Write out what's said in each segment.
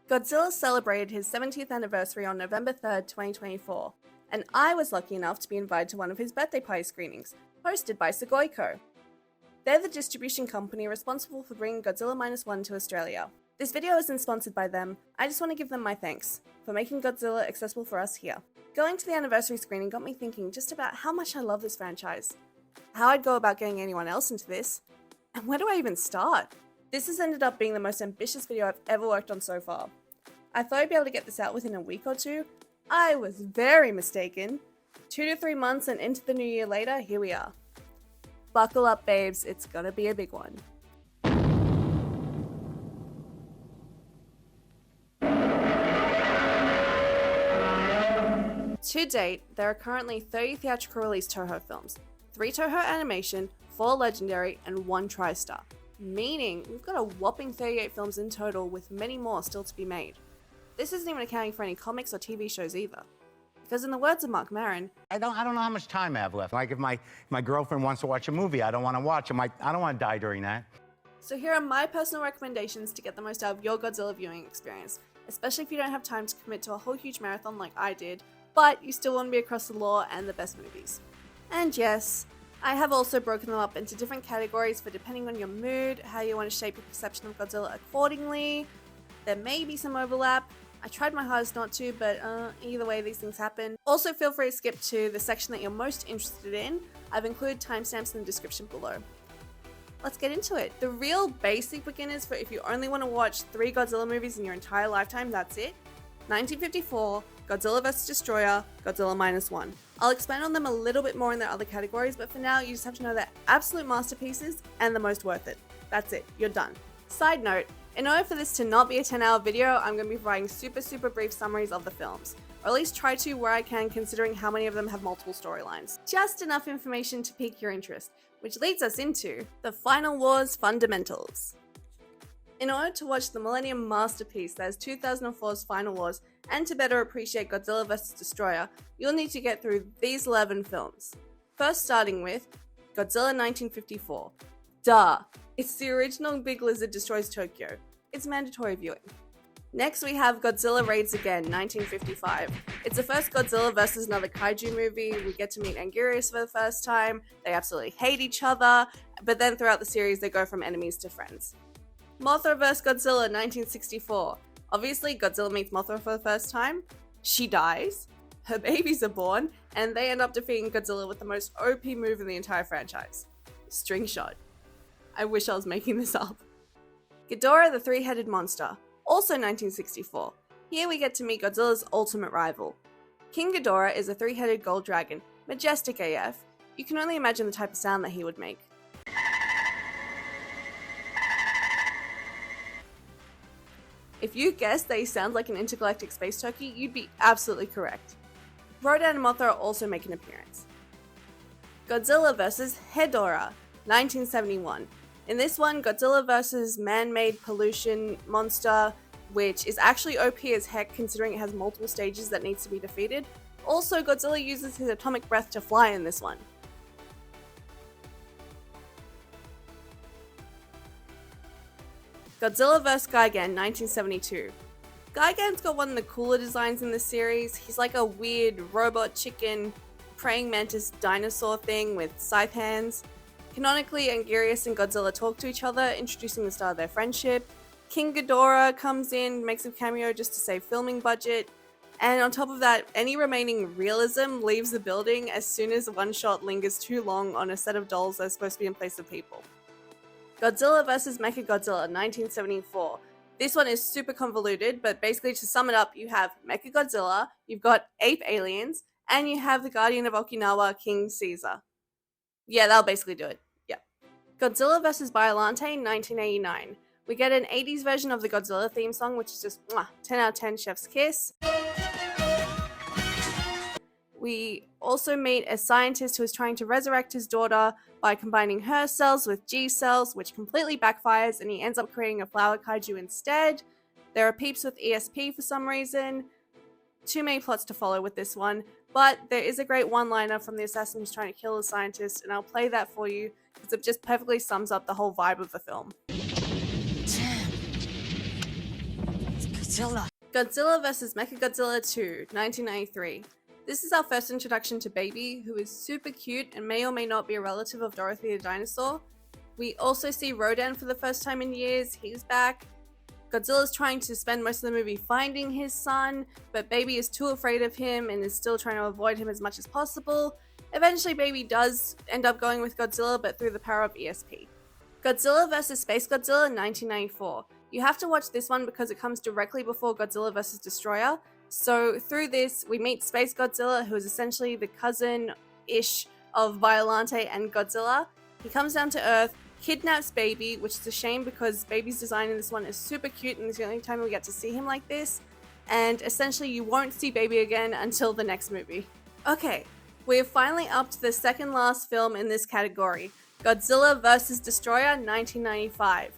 Godzilla celebrated his 70th anniversary on November 3rd, 2024, and I was lucky enough to be invited to one of his birthday party screenings, hosted by KawaiiKula. They're the distribution company responsible for bringing Godzilla Minus One to Australia. This video isn't sponsored by them, I just want to give them my thanks for making Godzilla accessible for us here. Going to the anniversary screening got me thinking just about how much I love this franchise, how I'd go about getting anyone else into this, and where do I even start? This has ended up being the most ambitious video I've ever worked on so far. I thought I'd be able to get this out within a week or two. I was very mistaken. 2 to 3 months and into the new year later, here we are. Buckle up, babes, it's gonna be a big one. To date, there are currently 30 theatrical release Toho films, 3 Toho animation, 4 legendary, and 1 TriStar. Meaning, we've got a whopping 38 films in total with many more still to be made. This isn't even accounting for any comics or TV shows either. Because in the words of Mark Maron, I don't know how much time I have left. Like if my girlfriend wants to watch a movie, I don't want to watch it. I don't want to die during that. So here are my personal recommendations to get the most out of your Godzilla viewing experience, especially if you don't have time to commit to a whole huge marathon like I did, but you still want to be across the lore and the best movies. And yes, I have also broken them up into different categories for depending on your mood, how you want to shape your perception of Godzilla accordingly. There may be some overlap. I tried my hardest not to, but either way these things happen. Also feel free to skip to the section that you're most interested in. I've included timestamps in the description below. Let's get into it. The real basic beginners for if you only want to watch 3 Godzilla movies in your entire lifetime, that's it. 1954, Godzilla vs. Destroyer, Godzilla Minus One. I'll expand on them a little bit more in their other categories, but for now you just have to know they're absolute masterpieces and the most worth it. That's it, you're done. Side note, in order for this to not be a 10-hour video, I'm going to be providing super brief summaries of the films. Or at least try to where I can, considering how many of them have multiple storylines. Just enough information to pique your interest, which leads us into the Final Wars fundamentals. In order to watch the Millennium masterpiece that is 2004's Final Wars, and to better appreciate Godzilla vs. Destroyer, you'll need to get through these 11 films. First starting with Godzilla 1954. Duh! It's the original Big Lizard destroys Tokyo. It's mandatory viewing. Next we have Godzilla Raids Again, 1955. It's the first Godzilla vs. another kaiju movie. We get to meet Anguirus for the first time. They absolutely hate each other, but then throughout the series they go from enemies to friends. Mothra vs. Godzilla, 1964. Obviously, Godzilla meets Mothra for the first time. She dies, her babies are born, and they end up defeating Godzilla with the most OP move in the entire franchise. String shot. I wish I was making this up. Ghidorah the Three-Headed Monster, also 1964. Here we get to meet Godzilla's ultimate rival. King Ghidorah is a 3-headed gold dragon, majestic AF. You can only imagine the type of sound that he would make. If you guessed that he sounds like an intergalactic space turkey, you'd be absolutely correct. Rodan and Mothra also make an appearance. Godzilla vs. Hedorah, 1971. In this one, Godzilla vs. man-made pollution monster, which is actually OP as heck considering it has multiple stages that needs to be defeated. Also, Godzilla uses his atomic breath to fly in this one. Godzilla vs. Gigan, 1972. Gigan's got one of the cooler designs in this series. He's like a weird robot chicken, praying mantis dinosaur thing with scythe hands. Canonically, Anguirus and Godzilla talk to each other, introducing the start of their friendship. King Ghidorah comes in, makes a cameo just to save filming budget. And on top of that, any remaining realism leaves the building as soon as one shot lingers too long on a set of dolls that are supposed to be in place of people. Godzilla vs. Mechagodzilla, 1974. This one is super convoluted, but basically to sum it up, you have Mechagodzilla, you've got ape aliens, and you have the Guardian of Okinawa, King Caesar. Yeah, that'll basically do it. Yeah. Godzilla vs. Biollante, 1989. We get an 80s version of the Godzilla theme song, which is just 10 out of 10 chef's kiss. We also meet a scientist who is trying to resurrect his daughter by combining her cells with G cells, which completely backfires, and he ends up creating a flower kaiju instead. There are peeps with ESP for some reason. Too many plots to follow with this one, but there is a great one-liner from the assassin who's trying to kill the scientist, and I'll play that for you because it just perfectly sums up the whole vibe of the film. Damn. It's Godzilla. Godzilla vs. Mechagodzilla 2, 1993. This is our first introduction to Baby, who is super cute and may or may not be a relative of Dorothy the dinosaur. We also see Rodan for the first time in years, he's back. Godzilla's trying to spend most of the movie finding his son, but Baby is too afraid of him and is still trying to avoid him as much as possible. Eventually Baby does end up going with Godzilla, but through the power of ESP. Godzilla vs. Space Godzilla 1994. You have to watch this one because it comes directly before Godzilla vs. Destroyer. So through this, we meet Space Godzilla, who is essentially the cousin-ish of Violante and Godzilla. He comes down to Earth, kidnaps Baby, which is a shame because Baby's design in this one is super cute and it's the only time we get to see him like this. And essentially you won't see Baby again until the next movie. Okay, we're finally up to the second last film in this category, Godzilla vs. Destroyer 1995.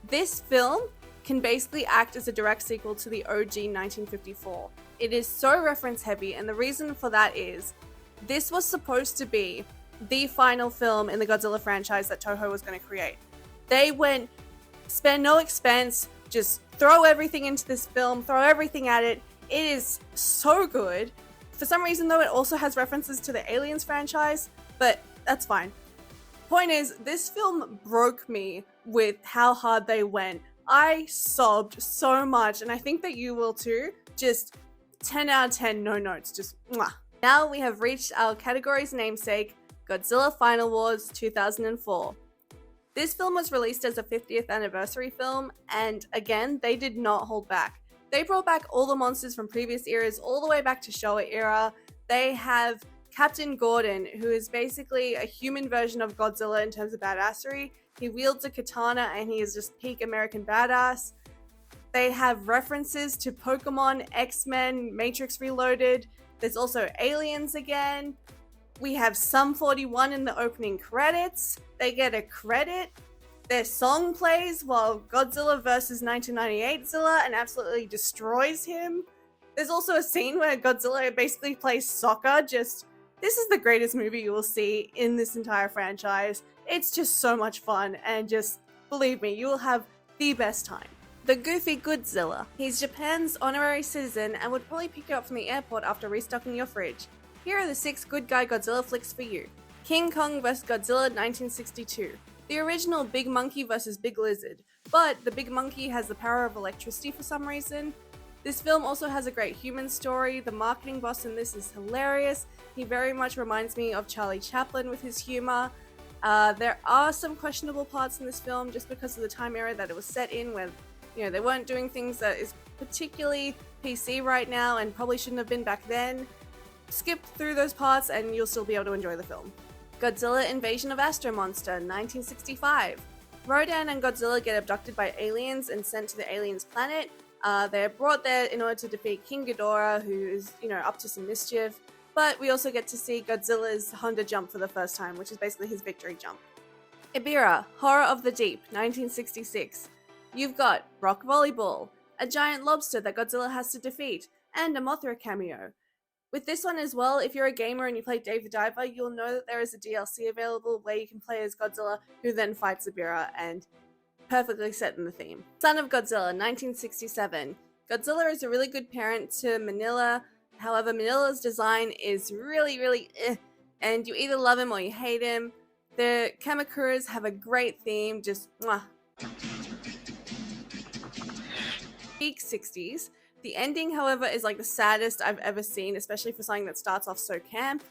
This film can basically act as a direct sequel to the OG 1954. It is so reference heavy, and the reason for that is this was supposed to be the final film in the Godzilla franchise that Toho was going to create. They went, spend no expense, just throw everything into this film, throw everything at it. It is so good. For some reason though, it also has references to the Aliens franchise, but that's fine. Point is, this film broke me with how hard they went. I sobbed so much, and I think that you will too. Just 10 out of 10, no notes, just mwah. Now we have reached our category's namesake, Godzilla Final Wars 2004. This film was released as a 50th anniversary film, and again, they did not hold back. They brought back all the monsters from previous eras, all the way back to Showa era. They have Captain Gordon, who is basically a human version of Godzilla in terms of badassery. He wields a katana and he is just peak American badass. They have references to Pokemon, X-Men, Matrix Reloaded. There's also aliens again. We have Sum 41 in the opening credits. They get a credit. Their song plays while Godzilla vs. 1998 Zilla and absolutely destroys him. There's also a scene where Godzilla basically plays soccer. This is the greatest movie you will see in this entire franchise. It's just so much fun, and just believe me, you will have the best time. The Goofy Godzilla. He's Japan's honorary citizen and would probably pick you up from the airport after restocking your fridge. Here are the 6 good guy Godzilla flicks for you. King Kong vs. Godzilla 1962. The original Big Monkey vs. Big Lizard, but the Big Monkey has the power of electricity for some reason. This film also has a great human story. The marketing boss in this is hilarious. He very much reminds me of Charlie Chaplin with his humor. There are some questionable parts in this film just because of the time era that it was set in, where they weren't doing things that is particularly PC right now and probably shouldn't have been back then. Skip through those parts and you'll still be able to enjoy the film. Godzilla Invasion of Astro Monster 1965. Rodan and Godzilla get abducted by aliens and sent to the aliens' planet. They're brought there in order to defeat King Ghidorah, who is, up to some mischief. But we also get to see Godzilla's Honda jump for the first time, which is basically his victory jump. Ibira, Horror of the Deep, 1966. You've got rock volleyball, a giant lobster that Godzilla has to defeat, and a Mothra cameo. With this one as well, if you're a gamer and you play Dave the Diver, you'll know that there is a DLC available where you can play as Godzilla, who then fights Ibira, and perfectly set in the theme. Son of Godzilla, 1967. Godzilla is a really good parent to Manila. However, Manila's design is really and you either love him or you hate him. The Kamakuras have a great theme, just mwah. Peak 60s. The ending, however, is like the saddest I've ever seen, especially for something that starts off so camp.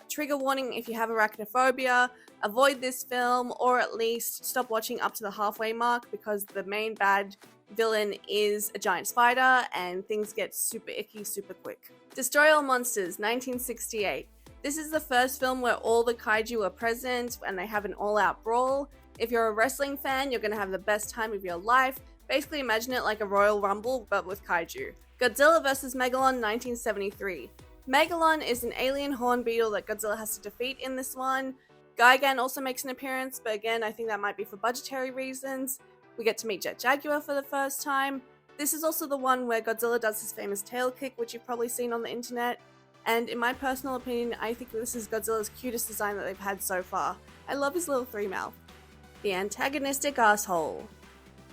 Trigger warning if you have arachnophobia, avoid this film, or at least stop watching up to the halfway mark because the main bad villain is a giant spider and things get super icky super quick. Destroy All Monsters, 1968. This is the first film where all the kaiju are present and they have an all-out brawl. If you're a wrestling fan, you're going to have the best time of your life. Basically imagine it like a Royal Rumble, but with kaiju. Godzilla vs. Megalon 1973. Megalon is an alien horn beetle that Godzilla has to defeat in this one. Gigan also makes an appearance, but again, I think that might be for budgetary reasons. We get to meet Jet Jaguar for the first time. This is also the one where Godzilla does his famous tail kick, which you've probably seen on the internet. And in my personal opinion, I think this is Godzilla's cutest design that they've had so far. I love his little 3 mouth. The Antagonistic Asshole.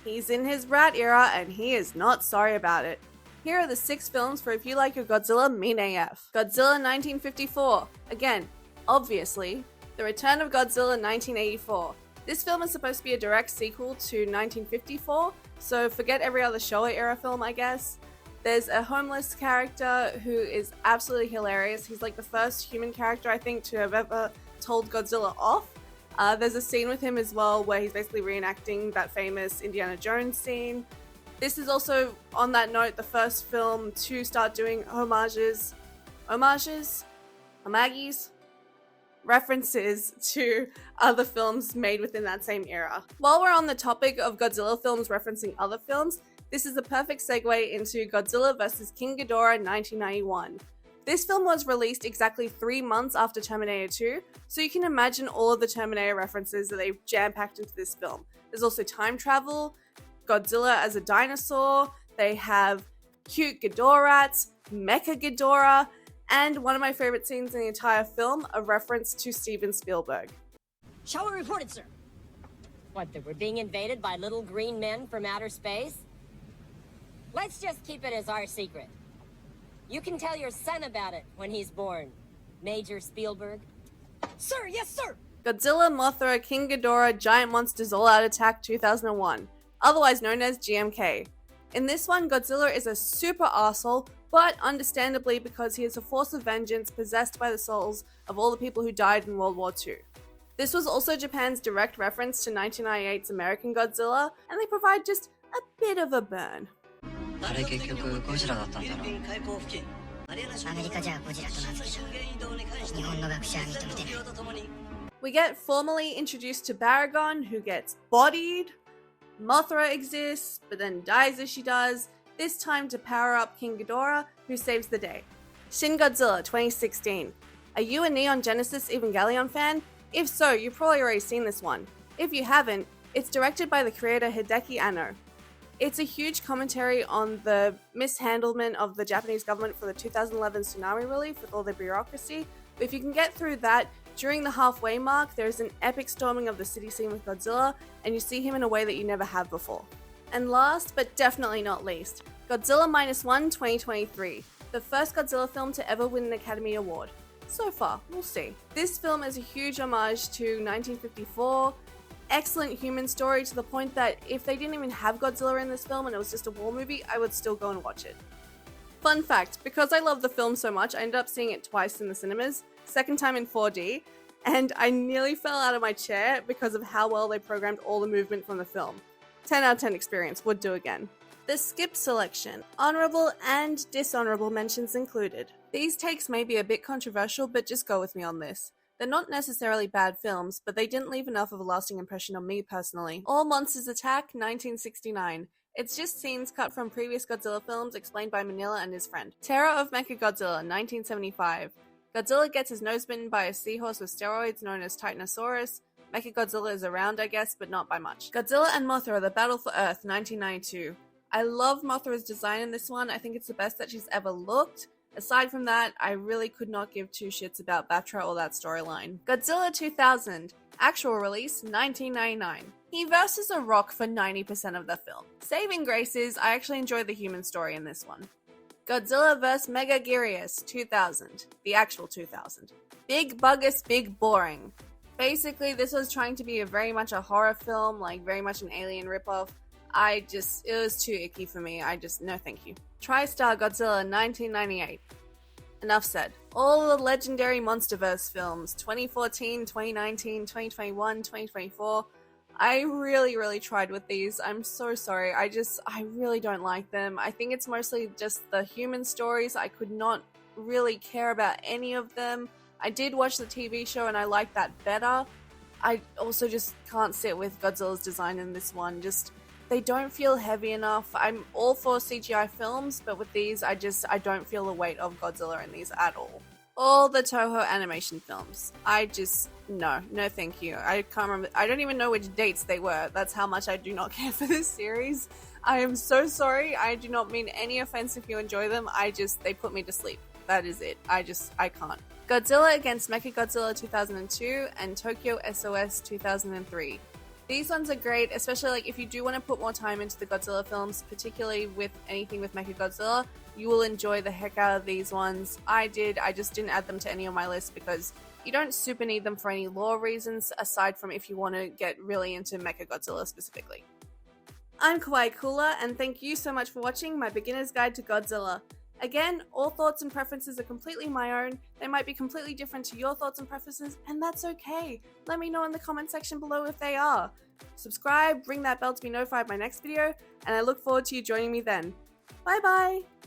He's in his rat era and he is not sorry about it. Here are the 6 films for if you like your Godzilla mean AF. Godzilla 1954. Again, obviously, The Return of Godzilla 1984. This film is supposed to be a direct sequel to 1954, so forget every other Showa era film, I guess. There's a homeless character who is absolutely hilarious. He's like the first human character, I think, to have ever told Godzilla off. There's a scene with him as well where he's basically reenacting that famous Indiana Jones scene. This is also, on that note, the first film to start doing references to other films made within that same era. While we're on the topic of Godzilla films referencing other films, this is a perfect segue into Godzilla vs. King Ghidorah 1991. This film was released exactly 3 months after Terminator 2, so you can imagine all of the Terminator references that they jam-packed into this film. There's also time travel, Godzilla as a dinosaur, they have cute Ghidorahs, Mecha Ghidorah, and one of my favorite scenes in the entire film, a reference to Steven Spielberg. Showa reported, sir. What, that we're being invaded by little green men from outer space? Let's just keep it as our secret. You can tell your son about it when he's born, Major Spielberg. Sir, yes, sir! Godzilla, Mothra, King Ghidorah, Giant Monsters All Out Attack 2001, otherwise known as GMK. In this one, Godzilla is a super arsehole, but understandably because he is a force of vengeance possessed by the souls of all the people who died in World War II. This was also Japan's direct reference to 1998's American Godzilla, and they provide just a bit of a burn. We get formally introduced to Baragon, who gets bodied. Mothra exists, but then dies as she does, this time to power up King Ghidorah, who saves the day. Shin Godzilla 2016. Are you a Neon Genesis Evangelion fan? If so, you've probably already seen this one. If you haven't, it's directed by the creator Hideki Anno. It's a huge commentary on the mishandlement of the Japanese government for the 2011 tsunami relief with all the bureaucracy, but if you can get through that, during the halfway mark, there is an epic storming of the city scene with Godzilla, and you see him in a way that you never have before. And last, but definitely not least, Godzilla -1 2023, the first Godzilla film to ever win an Academy Award. So far, we'll see. This film is a huge homage to 1954, excellent human story to the point that if they didn't even have Godzilla in this film and it was just a war movie, I would still go and watch it. Fun fact, because I love the film so much, I ended up seeing it twice in the cinemas, second time in 4D, and I nearly fell out of my chair because of how well they programmed all the movement from the film. 10 out of 10 experience, would do again. The skip selection, honorable and dishonorable mentions included. These takes may be a bit controversial, but just go with me on this. They're not necessarily bad films, but they didn't leave enough of a lasting impression on me personally. All Monsters Attack 1969. It's just scenes cut from previous Godzilla films explained by Manila and his friend. Terror of Mechagodzilla 1975. Godzilla gets his nose bitten by a seahorse with steroids known as Titanosaurus. Mechagodzilla is around, I guess, but not by much. Godzilla and Mothra, The Battle for Earth 1992. I love Mothra's design in this one. I think it's the best that she's ever looked. Aside from that, I really could not give two shits about Batra or that storyline. Godzilla 2000. Actual release, 1999. He versus a rock for 90% of the film. Saving grace is, I actually enjoy the human story in this one. Godzilla vs. Megaguirus 2000. The actual 2000. Big Buggus, Big Boring. Basically, this was trying to be very much a horror film, like very much an Alien ripoff. It was too icky for me. No thank you. TriStar Godzilla 1998. Enough said. All the legendary MonsterVerse films, 2014, 2019, 2021, 2024. I really tried with these. I'm so sorry. I really don't like them. I think it's mostly just the human stories. I could not really care about any of them. I did watch the TV show and I liked that better. I also just can't sit with Godzilla's design in this one. They don't feel heavy enough. I'm all for CGI films, but with these, I don't feel the weight of Godzilla in these at all. All the Toho animation films. No thank you. I can't remember, I don't even know which dates they were. That's how much I do not care for this series. I am so sorry. I do not mean any offense if you enjoy them. They put me to sleep. That is it. I can't. Godzilla against Mechagodzilla 2002 and Tokyo SOS 2003. These ones are great, especially like if you do want to put more time into the Godzilla films, particularly with anything with Mechagodzilla, you will enjoy the heck out of these ones. I did, I just didn't add them to any of my list because you don't super need them for any lore reasons, aside from if you want to get really into Mechagodzilla specifically. I'm KawaiiKula, and thank you so much for watching my beginner's guide to Godzilla. Again, all thoughts and preferences are completely my own. They might be completely different to your thoughts and preferences, and that's okay. Let me know in the comment section below if they are. Subscribe, ring that bell to be notified of my next video, and I look forward to you joining me then. Bye bye!